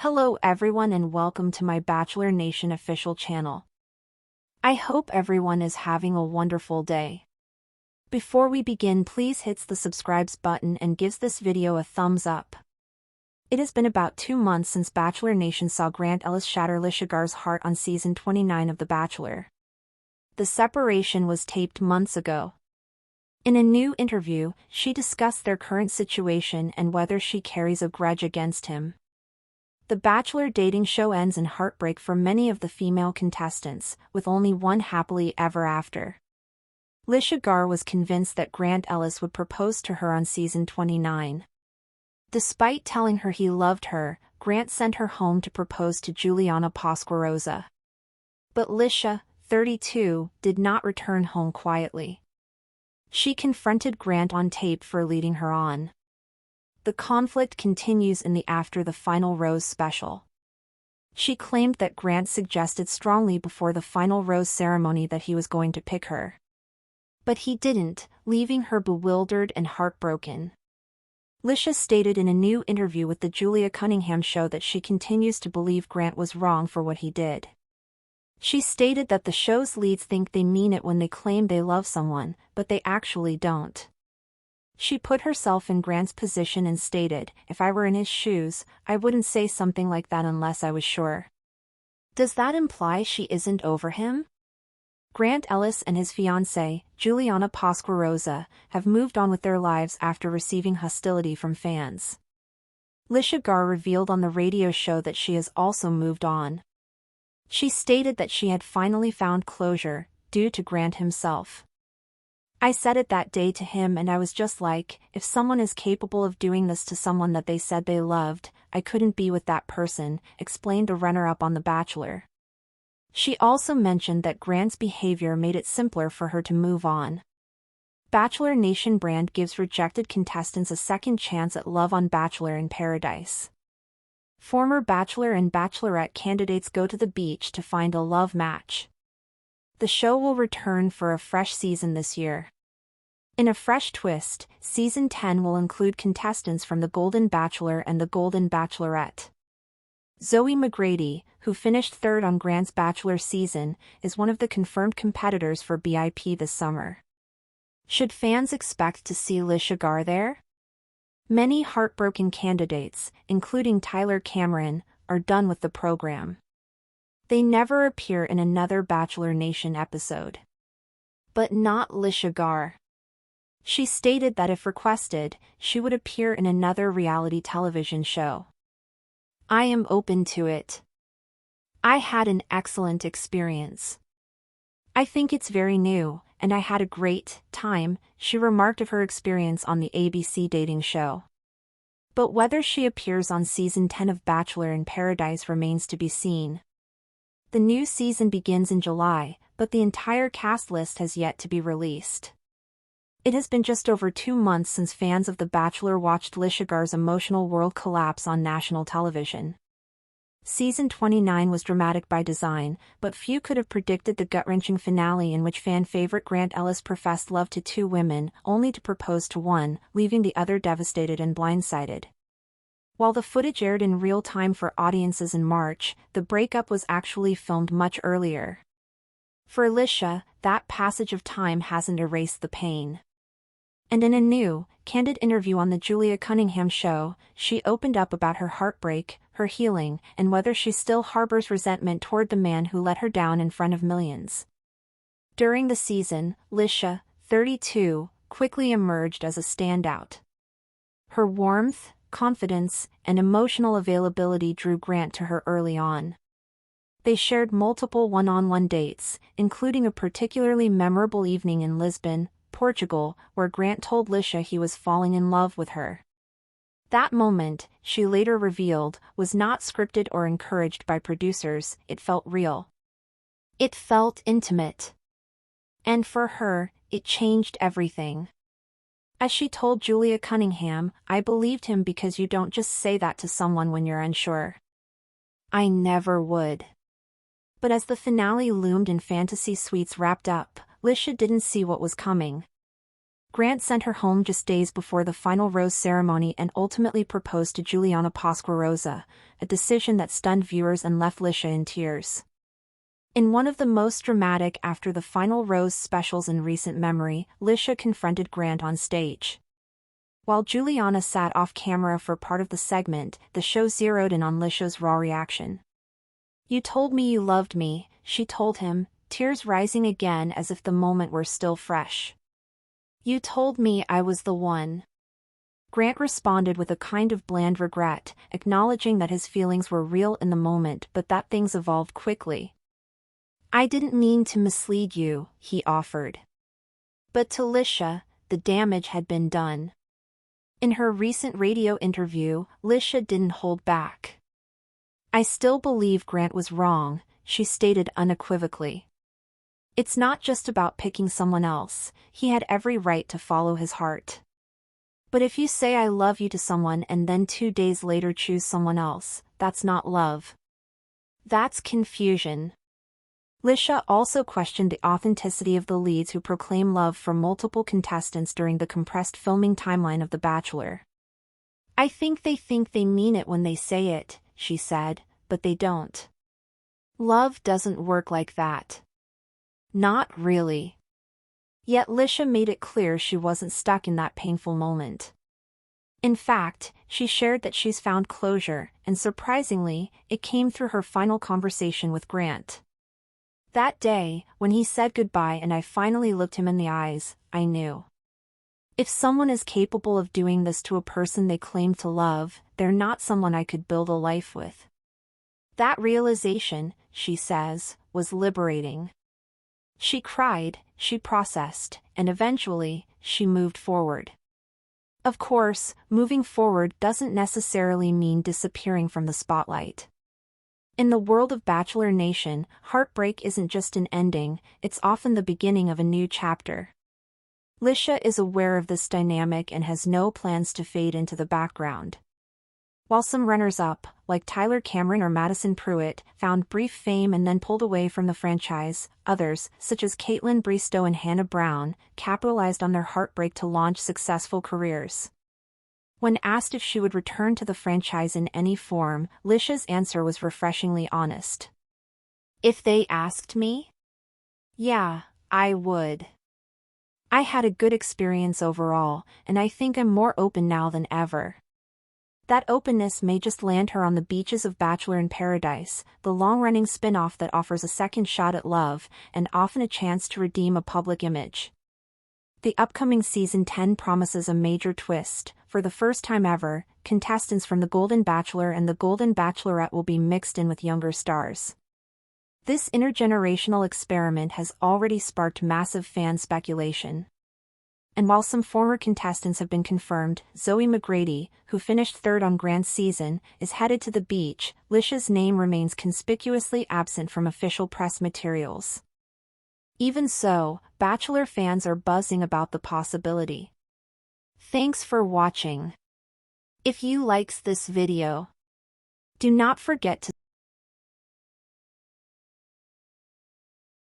Hello everyone and welcome to my Bachelor Nation official channel. I hope everyone is having a wonderful day. Before we begin, please hit the subscribe button and gives this video a thumbs up. It has been about 2 months since Bachelor Nation saw Grant Ellis shatter Litia Garr's heart on season 29 of The Bachelor. The separation was taped months ago. In a new interview, she discussed their current situation and whether she carries a grudge against him. The Bachelor dating show ends in heartbreak for many of the female contestants, with only one happily ever after. Litia Garr was convinced that Grant Ellis would propose to her on season 29. Despite telling her he loved her, Grant sent her home to propose to Juliana Pasquarosa. But Litia, 32, did not return home quietly. She confronted Grant on tape for leading her on. The conflict continues in the After the Final Rose special. She claimed that Grant suggested strongly before the final rose ceremony that he was going to pick her. But he didn't, leaving her bewildered and heartbroken. Litia stated in a new interview with the Julia Cunningham show that she continues to believe Grant was wrong for what he did. She stated that the show's leads think they mean it when they claim they love someone, but they actually don't. She put herself in Grant's position and stated, "If I were in his shoes, I wouldn't say something like that unless I was sure." Does that imply she isn't over him? Grant Ellis and his fiancée, Juliana Pasquarosa, have moved on with their lives after receiving hostility from fans. Litia Garr revealed on the radio show that she has also moved on. She stated that she had finally found closure, due to Grant himself. "I said it that day to him and I was just like, if someone is capable of doing this to someone that they said they loved, I couldn't be with that person," explained the runner-up on The Bachelor. She also mentioned that Grant's behavior made it simpler for her to move on. Bachelor Nation brand gives rejected contestants a second chance at love on Bachelor in Paradise. Former Bachelor and Bachelorette candidates go to the beach to find a love match. The show will return for a fresh season this year. In a fresh twist, season 10 will include contestants from The Golden Bachelor and The Golden Bachelorette. Zoe McGrady, who finished third on Grant's Bachelor season, is one of the confirmed competitors for BIP this summer. Should fans expect to see Litia Garr there? Many heartbroken candidates, including Tyler Cameron, are done with the program. They never appear in another Bachelor Nation episode. But not Litia Garr. She stated that if requested, she would appear in another reality television show. "I am open to it. I had an excellent experience. I think it's very new, and I had a great time," she remarked of her experience on the ABC dating show. But whether she appears on season 10 of Bachelor in Paradise remains to be seen. The new season begins in July, but the entire cast list has yet to be released. It has been just over 2 months since fans of The Bachelor watched Litia Garr's emotional world collapse on national television. Season 29 was dramatic by design, but few could have predicted the gut-wrenching finale in which fan favorite Grant Ellis professed love to 2 women, only to propose to one, leaving the other devastated and blindsided. While the footage aired in real time for audiences in March, the breakup was actually filmed much earlier. For Litia, that passage of time hasn't erased the pain. And in a new, candid interview on the Julia Cunningham show, she opened up about her heartbreak, her healing, and whether she still harbors resentment toward the man who let her down in front of millions. During the season, Litia, 32, quickly emerged as a standout. Her warmth, confidence, and emotional availability drew Grant to her early on. They shared multiple one-on-one dates, including a particularly memorable evening in Lisbon, Portugal, where Grant told Litia he was falling in love with her. That moment, she later revealed, was not scripted or encouraged by producers, it felt real. It felt intimate. And for her, it changed everything. As she told Julia Cunningham, "I believed him because you don't just say that to someone when you're unsure. I never would." But as the finale loomed and fantasy suites wrapped up, Litia didn't see what was coming. Grant sent her home just days before the final rose ceremony and ultimately proposed to Juliana Pasquarosa, a decision that stunned viewers and left Litia in tears. In one of the most dramatic after the final rose specials in recent memory, Litia confronted Grant on stage. While Juliana sat off camera for part of the segment, the show zeroed in on Litia's raw reaction. "You told me you loved me," she told him, tears rising again as if the moment were still fresh. "You told me I was the one." Grant responded with a kind of bland regret, acknowledging that his feelings were real in the moment but that things evolved quickly. "I didn't mean to mislead you," he offered. But to Litia, the damage had been done. In her recent radio interview, Litia didn't hold back. "I still believe Grant was wrong," she stated unequivocally. "It's not just about picking someone else, he had every right to follow his heart. But if you say I love you to someone and then 2 days later choose someone else, that's not love. That's confusion." Litia also questioned the authenticity of the leads who proclaim love for multiple contestants during the compressed filming timeline of The Bachelor. "I think they mean it when they say it," she said, "but they don't. Love doesn't work like that." Not really. Yet Litia made it clear she wasn't stuck in that painful moment. In fact, she shared that she's found closure, and surprisingly, it came through her final conversation with Grant. "That day, when he said goodbye and I finally looked him in the eyes, I knew. If someone is capable of doing this to a person they claim to love, they're not someone I could build a life with." That realization, she says, was liberating. She cried, she processed, and eventually, she moved forward. Of course, moving forward doesn't necessarily mean disappearing from the spotlight. In the world of Bachelor Nation, heartbreak isn't just an ending, it's often the beginning of a new chapter. Litia is aware of this dynamic and has no plans to fade into the background. While some runners-up, like Tyler Cameron or Madison Pruitt, found brief fame and then pulled away from the franchise, others, such as Caitlin Bristow and Hannah Brown, capitalized on their heartbreak to launch successful careers. When asked if she would return to the franchise in any form, Litia's answer was refreshingly honest. "If they asked me? Yeah, I would. I had a good experience overall, and I think I'm more open now than ever." That openness may just land her on the beaches of Bachelor in Paradise, the long-running spin-off that offers a second shot at love, and often a chance to redeem a public image. The upcoming Season 10 promises a major twist. For the first time ever, contestants from The Golden Bachelor and The Golden Bachelorette will be mixed in with younger stars. This intergenerational experiment has already sparked massive fan speculation. And while some former contestants have been confirmed, Zoe McGrady, who finished third on Grant's season, is headed to the beach. Litia's name remains conspicuously absent from official press materials. Even so, Bachelor fans are buzzing about the possibility. Thanks for watching. If you likes this video, do not forget to